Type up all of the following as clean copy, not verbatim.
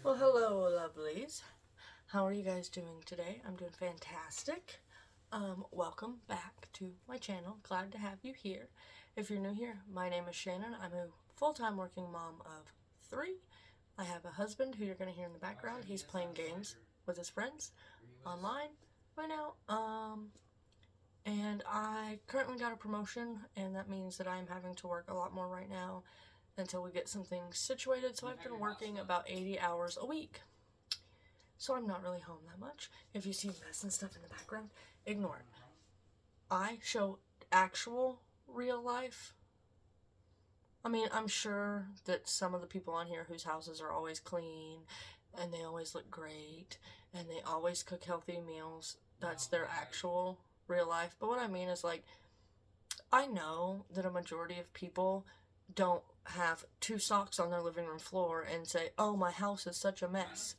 Well, hello, lovelies. How are you guys doing today? I'm doing fantastic. Welcome back to my channel. Glad to have you here. If you're new here, my name is Shannon. I'm a full-time working mom of 3. I have a husband who you're going to hear in the background. He's playing games with his friends online right now. And I currently got a promotion, and that means that I'm having to work a lot more right now until we get something situated. So I've been working about 80 hours a week. So I'm not really home that much. If you see mess and stuff in the background, ignore it. I show actual real life. I mean, I'm sure that some of the people on here whose houses are always clean and they always look great and they always cook healthy meals, that's their actual real life. But what I mean is, like, I know that a majority of people don't have 2 socks on their living room floor and say, oh, my house is such a mess.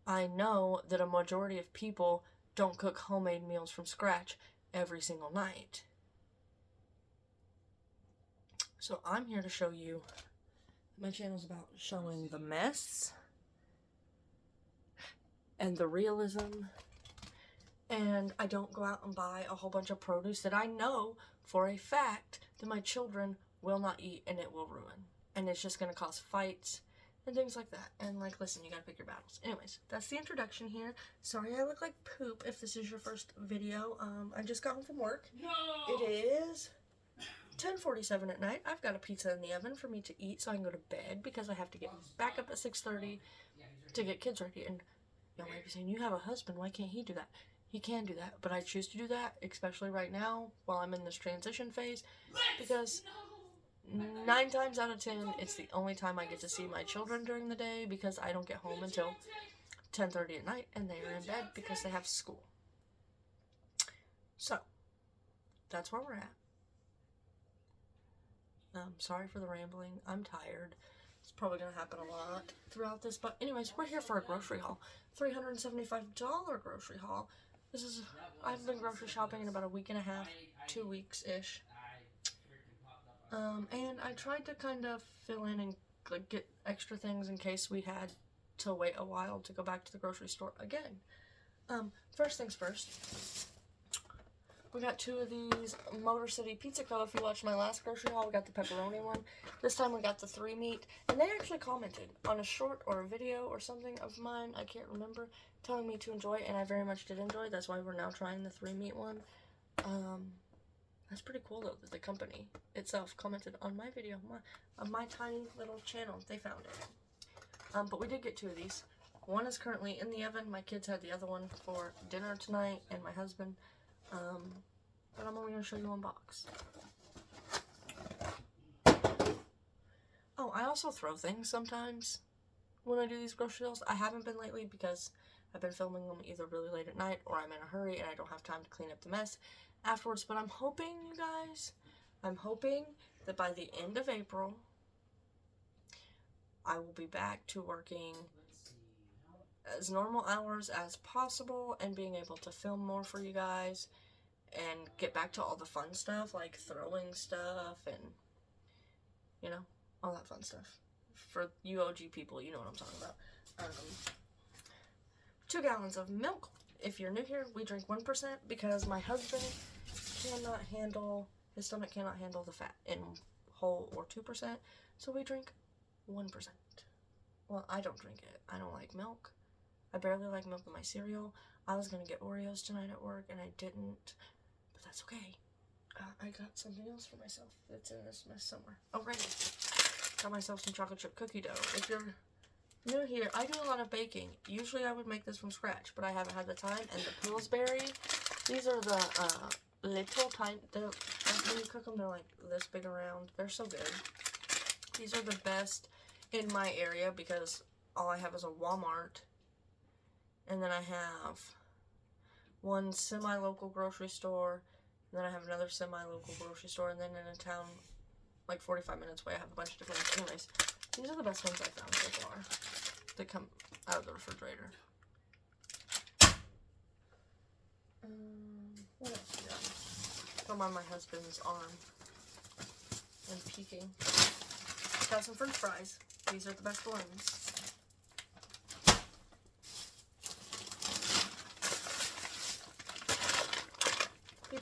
I know that a majority of people don't cook homemade meals from scratch every single night. So I'm here to show you, my channel's about showing the mess and the realism. And I don't go out and buy a whole bunch of produce that I know for a fact that my children will not eat and it will ruin. And it's just going to cause fights and things like that. And, like, listen, you gotta pick your battles. Anyways, that's the introduction here. Sorry I look like poop if this is your first video. I just got home from work. No! It is 10:47 at night. I've got a pizza in the oven for me to eat so I can go to bed because I have to get back up at 6:30 to get kids ready. And y'all might be saying, you have a husband, why can't he do that? He can do that, but I choose to do that, especially right now while I'm in this transition phase, because 9 times out of 10, it's the only time I get to see my children during the day because I don't get home until 10:30 at night and they are in bed because they have school. So, that's where we're at. Sorry for the rambling. I'm tired. It's probably going to happen a lot throughout this. But anyways, we're here for a grocery haul. $375 grocery haul. I've been grocery shopping in about a week and a half, 2 weeks-ish. And I tried to kind of fill in and, like, get extra things in case we had to wait a while to go back to the grocery store again. First things first. We got 2 of these Motor City Pizza Co. If you watched my last grocery haul, we got the pepperoni one. This time we got the 3 meat. And they actually commented on a short or a video or something of mine, I can't remember, telling me to enjoy it, and I very much did enjoy it. That's why we're now trying the 3 meat one. That's pretty cool, though, that the company itself commented on my video, my tiny little channel. They found it. But we did get 2 of these. One is currently in the oven. My kids had the other one for dinner tonight, and my husband. But I'm only going to show you one box. Oh, I also throw things sometimes when I do these grocery hauls. I haven't been lately because I've been filming them either really late at night or I'm in a hurry and I don't have time to clean up the mess afterwards. But I'm hoping, you guys, that by the end of April, I will be back to working as normal hours as possible and being able to film more for you guys and get back to all the fun stuff, like throwing stuff and, you know, all that fun stuff. For you OG people, you know what I'm talking about. 2 gallons of milk. If you're new here, we drink 1% because my husband cannot handle, his stomach cannot handle the fat in whole or 2%, so we drink 1%. Well, I don't drink it. I don't like milk. I barely like milk in my cereal. I was gonna get Oreos tonight at work and I didn't, but that's okay. I got something else for myself that's in this mess somewhere. Oh, right. Got myself some chocolate chip cookie dough. If you're new here, I do a lot of baking. Usually I would make this from scratch, but I haven't had the time. And the Pillsbury, these are the little tiny, when you cook them, they're like this big around. They're so good. These are the best in my area because all I have is a Walmart. And then I have one semi-local grocery store. And then I have another semi-local grocery store. And then in a town like 45 minutes away, I have a bunch of different ones. Anyways, these are the best ones I've found so far that come out of the refrigerator. What else we got? Come on my husband's arm and peeking. Got some french fries. These are the best ones.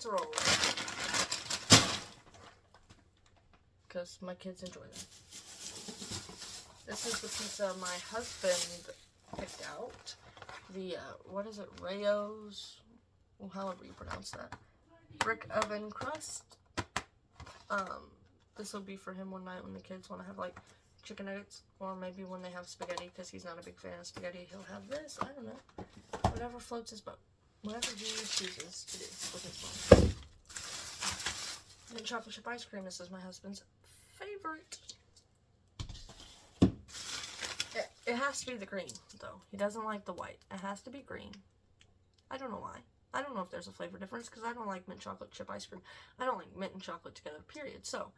pizza rolls. Because my kids enjoy them. This is the pizza my husband picked out. The, what is it? Rayo's? Well, however you pronounce that. Brick oven crust. This will be for him one night when the kids want to have, like, chicken nuggets. Or maybe when they have spaghetti, because he's not a big fan of spaghetti. He'll have this. I don't know. Whatever floats his boat. Whatever he chooses to do with his mom. And chocolate chip ice cream. This is my husband's favorite. It has to be the green, though. He doesn't like the white. It has to be green. I don't know why. I don't know if there's a flavor difference, because I don't like mint chocolate chip ice cream. I don't like mint and chocolate together, period. So,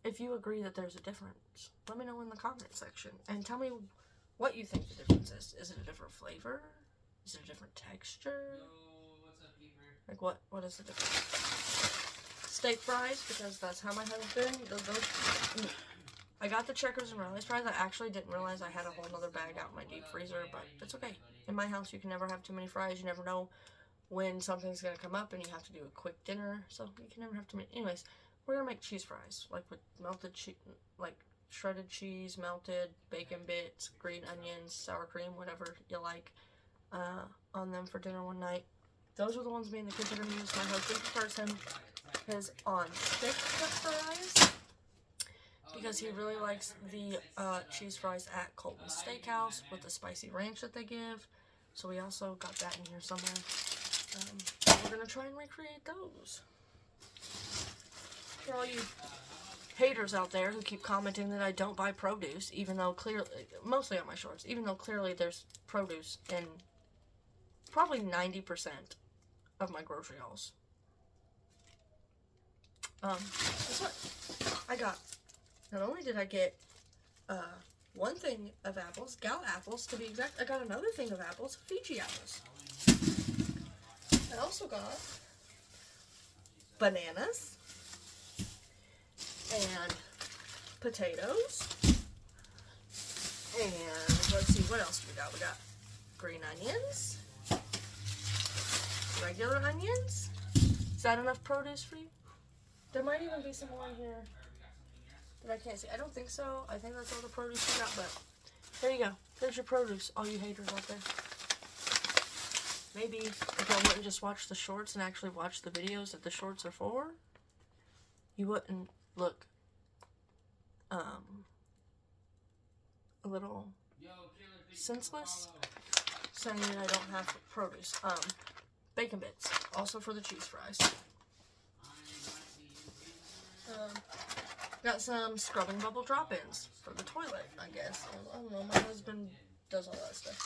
if you agree that there's a difference, let me know in the comment section. And tell me what you think the difference is. Is it a different flavor? Is it a different texture? Yo, what's up, Peeper? Like, what is the difference? Steak fries, because that's how my husband does those. I got the Checkers and Riley's fries. I actually didn't realize I had a whole other bag out in my deep freezer, but it's okay. In my house, you can never have too many fries. You never know when something's going to come up and you have to do a quick dinner, so you can never have too many. Anyways, we're going to make cheese fries, like with melted cheese, like shredded cheese, melted bacon bits, green onions, sour cream, whatever you like, on them for dinner one night. Those are the ones me and the kids are going to use. My husband prefers his on stick fries, because he really likes the cheese fries at Colton's Steakhouse with the spicy ranch that they give. So we also got that in here somewhere. We're going to try and recreate those. For all you haters out there who keep commenting that I don't buy produce, even though clearly, mostly on my shorts, even though clearly there's produce in probably 90% of my grocery hauls. Guess what? I got, not only did I get one thing of apples, gal apples to be exact, I got another thing of apples, Fiji apples. I also got bananas and potatoes, and let's see, what else do we got? We got green onions, regular onions. Is that enough produce for you? There might even be some more in here that I can't see. I don't think so. I think that's all the produce we got, but there you go. There's your produce, all you haters out there. Maybe if I wouldn't just watch the shorts and actually watch the videos that the shorts are for, you wouldn't look a little senseless saying that I don't have produce. Bacon bits, also for the cheese fries. Got some scrubbing bubble drop-ins for the toilet, I guess. I don't know, my husband does all that stuff.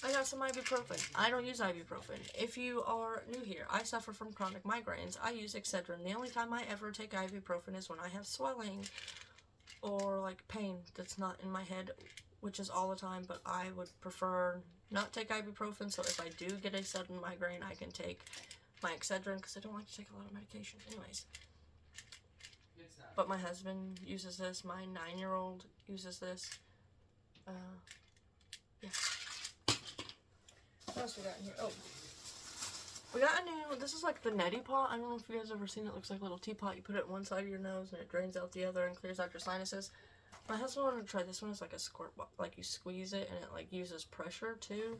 I got some ibuprofen. I don't use ibuprofen. If you are new here, I suffer from chronic migraines. I use Excedrin. The only time I ever take ibuprofen is when I have swelling or like pain that's not in my head, which is all the time, but I would prefer not take ibuprofen, so if I do get a sudden migraine, I can take my Excedrin, because I don't like to take a lot of medication. Anyways. But my husband uses this. My 9-year-old uses this. Yeah. What else we got in here? Oh. We got a new, this is like the neti pot. I don't know if you guys ever seen it. It looks like a little teapot. You put it one side of your nose and it drains out the other and clears out your sinuses. My husband wanted to try this one. It's like a squirt, like you squeeze it and it like uses pressure too.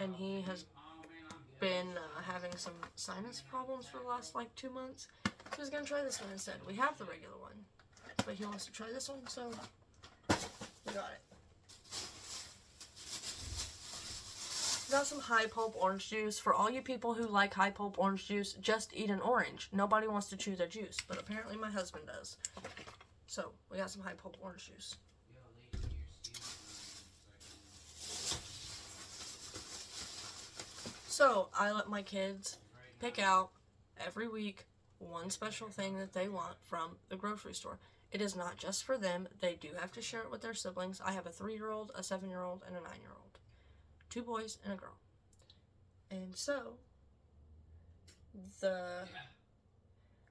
And he has been having some sinus problems for the last like 2 months. So he's going to try this one instead. We have the regular one, but he wants to try this one, so we got it. Got some high pulp orange juice. For all you people who like high pulp orange juice, just eat an orange. Nobody wants to chew their juice, but apparently my husband does. So, we got some high pulp orange juice. So, I let my kids pick out every week one special thing that they want from the grocery store. It is not just for them. They do have to share it with their siblings. I have a 3-year-old, a 7-year-old, and a 9-year-old. 2 boys and a girl. And so,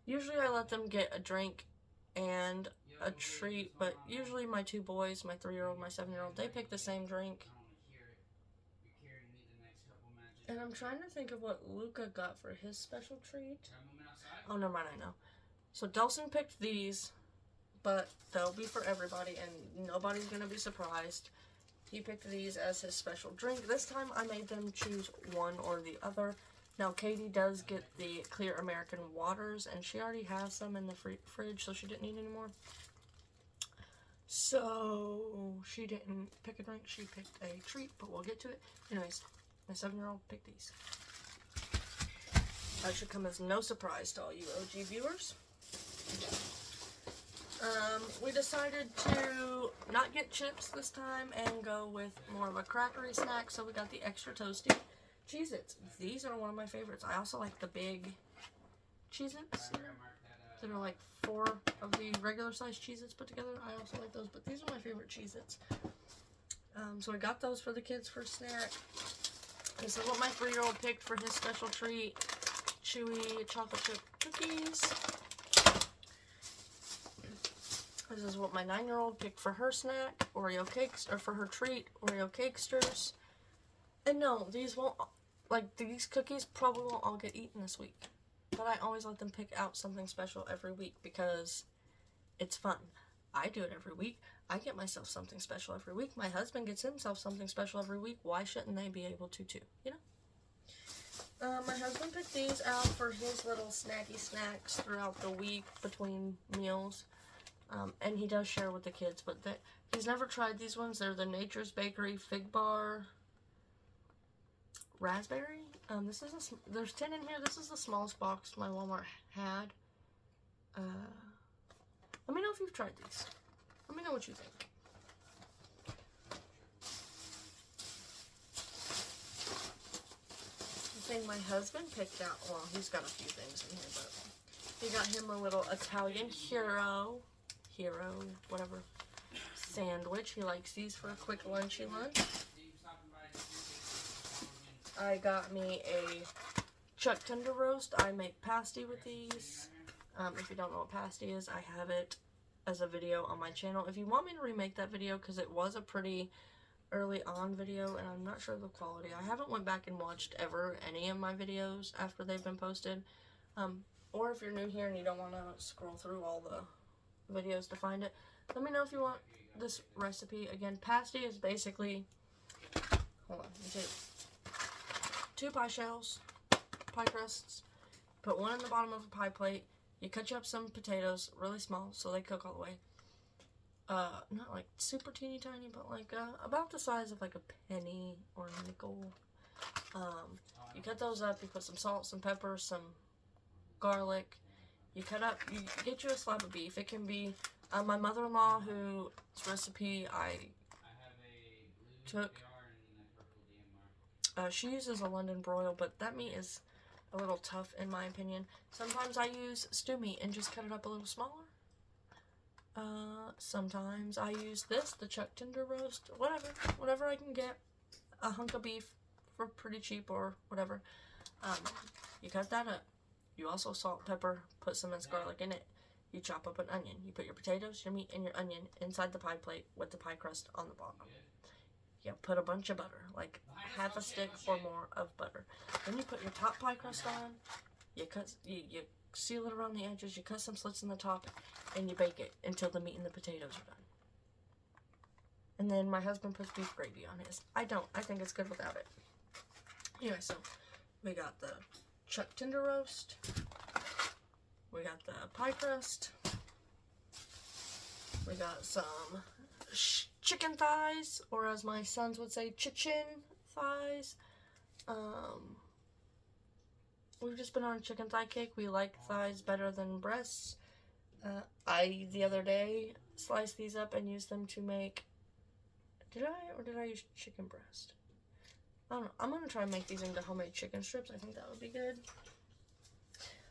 usually I let them get a drink and a treat, but usually my 2 boys, my 3-year-old, my 7-year-old, they pick the same drink. And I'm trying to think of what Luca got for his special treat. Oh, never mind, I know. So Delson picked these, but they'll be for everybody, and nobody's going to be surprised. He picked these as his special drink. This time I made them choose one or the other. Now Katie does get the clear American waters, and she already has some in the fridge, so she didn't need any more. So she didn't pick a drink, she picked a treat, but we'll get to it. Anyways, my 7-year-old picked these. That should come as no surprise to all you OG viewers. We decided to not get chips this time and go with more of a crackery snack, so we got the extra toasty Cheez-Its. These are one of my favorites. I also like the big Cheez-Its that are like 4 of the regular size Cheez-Its put together. I also like those, but these are my favorite Cheez-Its. So I got those for the kids for snack. This is what my 3-year-old picked for his special treat. Chewy chocolate chip cookies. This is what my 9-year-old picked for her snack, Oreo cakes, or for her treat, Oreo Cakesters. And no, these won't, like, these cookies probably won't all get eaten this week. But I always let them pick out something special every week because it's fun. I do it every week. I get myself something special every week. My husband gets himself something special every week. Why shouldn't they be able to too, you know? My husband picked these out for his little snacky snacks throughout the week between meals. And he does share with the kids, but he's never tried these ones. They're the Nature's Bakery Fig Bar Raspberry. There's 10 in here. This is the smallest box my Walmart had. Let me know if you've tried these. Let me know what you think. The thing my husband picked out, well, he's got a few things in here, but he got him a little Italian hero, whatever, sandwich. He likes these for a quick lunchy lunch. I got me a chuck tender roast. I make pasty with these. If you don't know what pasty is, I have it as a video on my channel. If you want me to remake that video, because it was a pretty early on video, and I'm not sure of the quality. I haven't went back and watched any of my videos after they've been posted. Or if you're new here and you don't want to scroll through all the videos to find it, let me know if you want this recipe. Again, pasty is basically, hold on, let me take 2 pie shells, pie crusts, put one in the bottom of a pie plate. You cut you up some potatoes, really small, so they cook all the way. Not like super teeny tiny, but like about the size of like a penny or a nickel. You cut those up, you put some salt, some pepper, some garlic. You get you a slab of beef. It can be, my mother-in-law, whose recipe I took, she uses a London broil, but that meat is a little tough in my opinion. Sometimes I use stew meat and just cut it up a little smaller. Sometimes I use this, the chuck tender roast, whatever I can get, a hunk of beef for pretty cheap or whatever. You cut that up. You also salt, pepper, put some minced garlic in it. You chop up an onion. You put your potatoes, your meat, and your onion inside the pie plate with the pie crust on the bottom. You put a bunch of butter, like half a stick or more of butter. Then you put your top pie crust on. You seal it around the edges. You cut some slits in the top, and you bake it until the meat and the potatoes are done. And then my husband puts beef gravy on his. I don't. I think it's good without it. Anyway, so we got the chuck tender roast. We got the pie crust. We got some chicken thighs, or as my sons would say, chichin thighs. We've just been on a chicken thigh kick. We like thighs better than breasts. The other day, sliced these up and used them to make, did I use chicken breast? I don't know. I'm going to try and make these into homemade chicken strips. I think that would be good.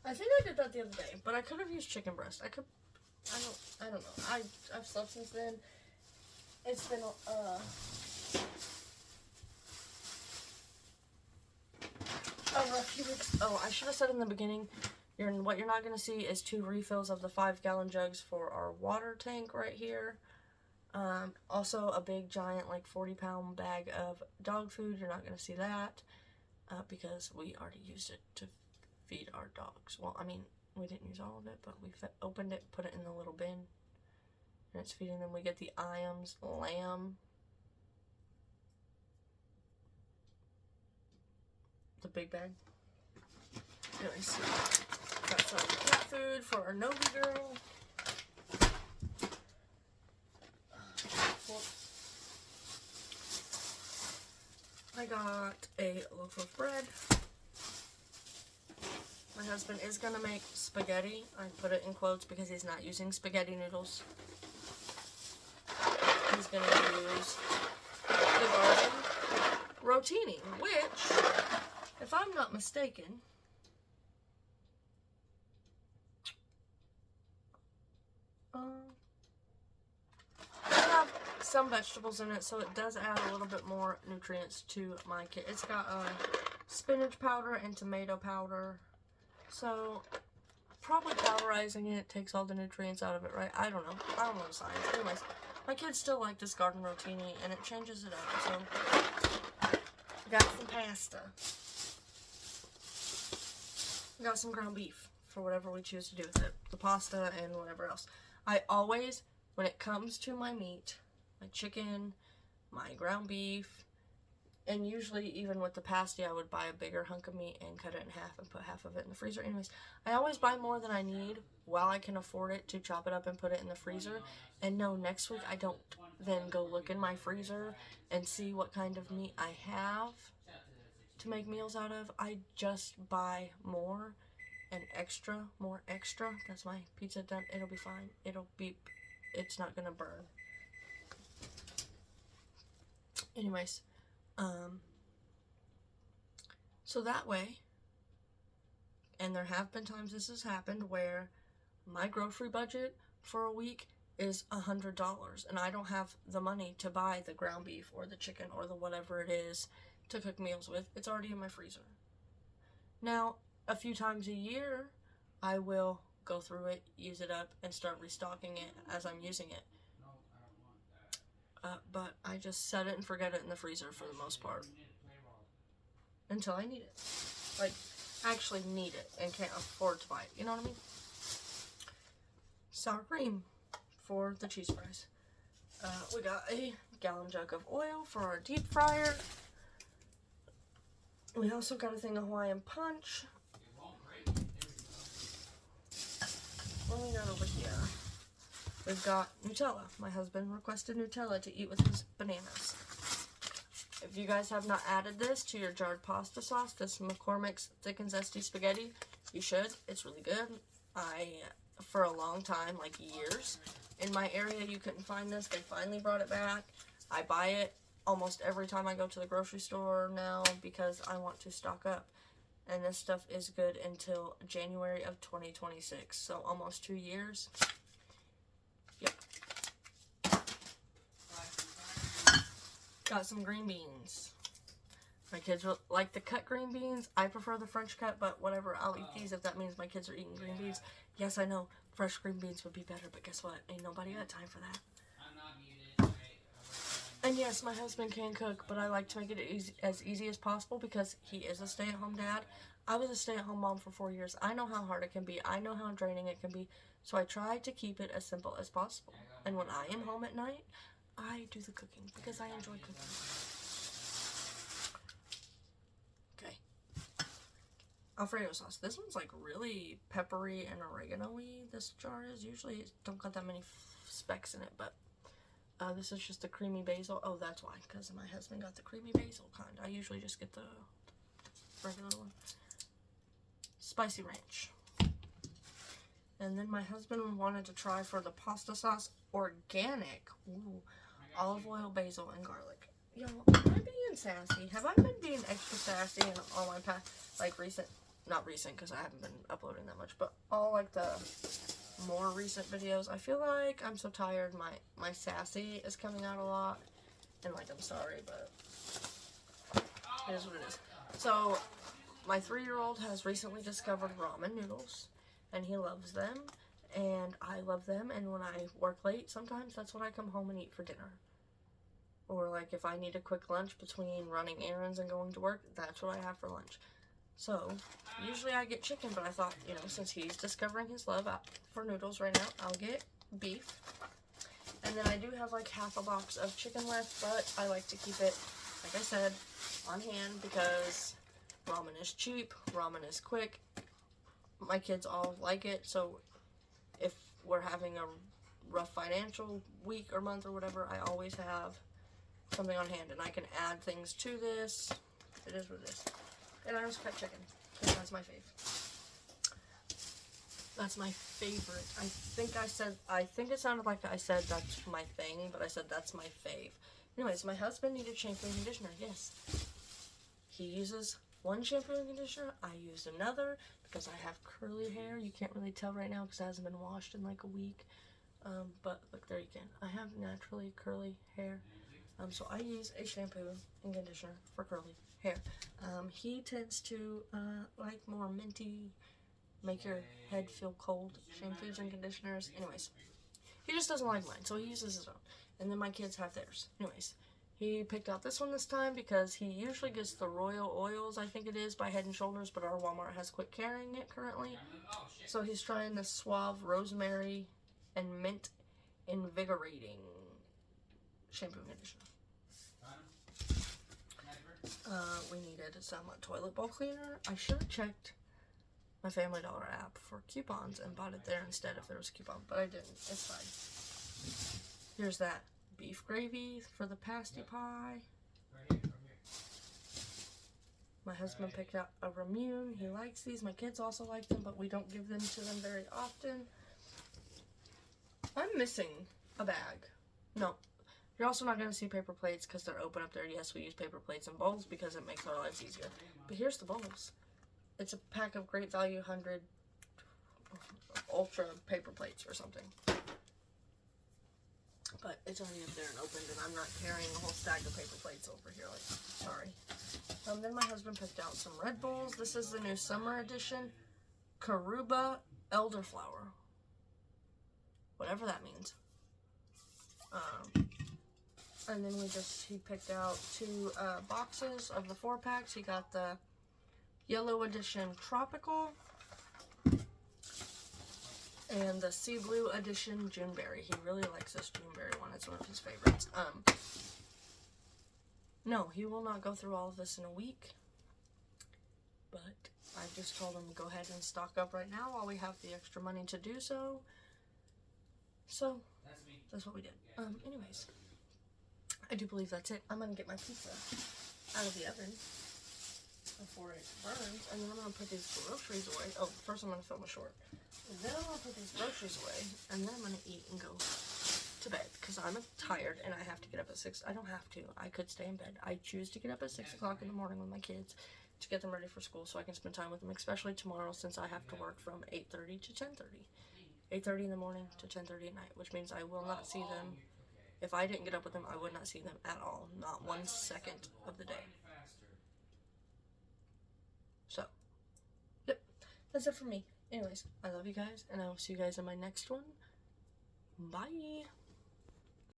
I think I did that the other day, but I could have used chicken breast. I don't know. I've slept since then. It's been, a rough few weeks. Oh, I should have said in the beginning, what you're not going to see is 2 refills of the 5-gallon jugs for our water tank right here. Also a big giant, like 40-pound bag of dog food. You're not going to see that. because we already used it to feed our dogs. Well, I mean, we didn't use all of it, but we opened it, put it in the little bin, and it's feeding them. We get the Iams lamb, the big bag. Anyways, got some cat food for our Novi girl. I got a loaf of bread. My husband is going to make spaghetti. I put it in quotes because he's not using spaghetti noodles. He's going to use the garden rotini, which, if I'm not mistaken, I have some vegetables in it, so it does add a little bit more nutrients to my kid. It's got spinach powder and tomato powder. So, probably powderizing it takes all the nutrients out of it, right? I don't know. I don't know the science. Anyways, my kids still like this garden rotini, and it changes it up. So, got some pasta. Got some ground beef for whatever we choose to do with it. The pasta and whatever else. I always, when it comes to my meat, my chicken, my ground beef, and usually even with the pasty, I would buy a bigger hunk of meat and cut it in half and put half of it in the freezer. Anyways, I always buy more than I need while I can afford it to chop it up and put it in the freezer. And no, next week I don't then go look in my freezer and see what kind of meat I have to make meals out of. I just buy more and more extra. That's my pizza done. It'll be fine. It'll beep. It's not gonna burn. Anyways, so that way, and there have been times this has happened where my grocery budget for a week is $100 and I don't have the money to buy the ground beef or the chicken or the whatever it is to cook meals with. It's already in my freezer. Now, a few times a year, I will go through it, use it up, and start restocking it as I'm using it. But I just set it and forget it in the freezer for the most part. Until I need it. Like, actually need it and can't afford to buy it. You know what I mean? Sour cream for the cheese fries. We got a gallon jug of oil for our deep fryer. We also got a thing of Hawaiian Punch. What do we got over here? We've got Nutella. My husband requested Nutella to eat with his bananas. If you guys have not added this to your jarred pasta sauce, this McCormick's Thick and Zesty Spaghetti, you should. It's really good. For a long time, like years, in my area you couldn't find this. They finally brought it back. I buy it almost every time I go to the grocery store now because I want to stock up. And this stuff is good until January of 2026. So almost 2 years. Yep. Got some green beans. My kids like the cut green beans. I prefer the French cut, but whatever. I'll eat these if that means my kids are eating green beans. Yes, I know. Fresh green beans would be better, but guess what? Ain't nobody got time for that. And yes, my husband can cook, but I like to make it as easy as possible because he is a stay-at-home dad. I was a stay-at-home mom for 4 years. I know how hard it can be. I know how draining it can be. So I try to keep it as simple as possible. And when I am home at night, I do the cooking because I enjoy cooking. Okay. Alfredo sauce. This one's like really peppery and oregano-y. This jar is usually don't got that many specks in it, but this is just the creamy basil. Oh, that's why, because my husband got the creamy basil kind. I usually just get the regular one. Spicy ranch. And then my husband wanted to try for the pasta sauce organic. Ooh, olive oil, basil, and garlic. Yo, am I being sassy? Have I been being extra sassy in all my past, like not recent, because I haven't been uploading that much, but all like the more recent videos? I feel like I'm so tired. My sassy is coming out a lot, and like I'm sorry, but it is what it is. So my 3-year-old has recently discovered ramen noodles, and he loves them, and I love them. And when I work late, sometimes that's what I come home and eat for dinner. Or like if I need a quick lunch between running errands and going to work, that's what I have for lunch. So usually I get chicken, but I thought, you know, since he's discovering his love for noodles right now, I'll get beef. And then I do have like half a box of chicken left, but I like to keep it, like I said, on hand because ramen is cheap, ramen is quick. My kids all like it, so if we're having a rough financial week or month or whatever, I always have something on hand, and I can add things to this. It is what it is. And I also cut chicken, because that's my fave. That's my favorite. I think it sounded like I said that's my thing, but I said that's my fave. Anyways, my husband needed shampoo and conditioner, yes. He uses one shampoo and conditioner, I use another, because I have curly hair. You can't really tell right now because it hasn't been washed in like a week. But look, there you can. I have naturally curly hair. So I use a shampoo and conditioner for curly hair. He tends to like more minty, make your head feel cold shampoos and conditioners. Anyways, he just doesn't like mine, so he uses his own. And then my kids have theirs. Anyways, he picked out this one this time because he usually gets the Royal Oils, I think it is, by Head & Shoulders, but our Walmart has quit carrying it currently. So he's trying the Suave Rosemary and Mint Invigorating shampoo and conditioner. We needed some toilet bowl cleaner. I should have checked my Family Dollar app for coupons and bought it there instead if there was a coupon, but I didn't. It's fine. Here's that beef gravy for the pasty pie. My husband picked out a Ramune. He likes these. My kids also like them, but we don't give them to them very often. I'm missing a bag. No. You're also not going to see paper plates because they're open up there. Yes, we use paper plates and bowls because it makes our lives easier. But here's the bowls. It's a pack of Great Value 100 Ultra paper plates or something. But it's already up there and opened, and I'm not carrying a whole stack of paper plates over here. Like, sorry. Then my husband picked out some Red Bulls. This is the new summer edition. Karuba Elderflower. Whatever that means. And then he picked out 2 boxes of the 4-packs. He got the Yellow Edition Tropical and the Sea Blue Edition Juneberry. He really likes this Juneberry one. It's one of his favorites. No, he will not go through all of this in a week. But I just told him to go ahead and stock up right now while we have the extra money to do so. So, that's what we did. Anyways, I do believe that's it. I'm going to get my pizza out of the oven before it burns, and then I'm going to put these groceries away. Oh, first I'm going to film a short. And then I'm going to put these groceries away, and then I'm going to eat and go to bed, because I'm tired, and I have to get up at 6. I don't have to. I could stay in bed. I choose to get up at 6 o'clock in the morning with my kids to get them ready for school so I can spend time with them, especially tomorrow since I have to work from 8:30 to 10:30. 8:30 in the morning to 10:30 at night, which means I will not see them. If I didn't get up with them, I would not see them at all. Not 1 second of the day. So, yep. That's it for me. Anyways, I love you guys, and I will see you guys in my next one. Bye!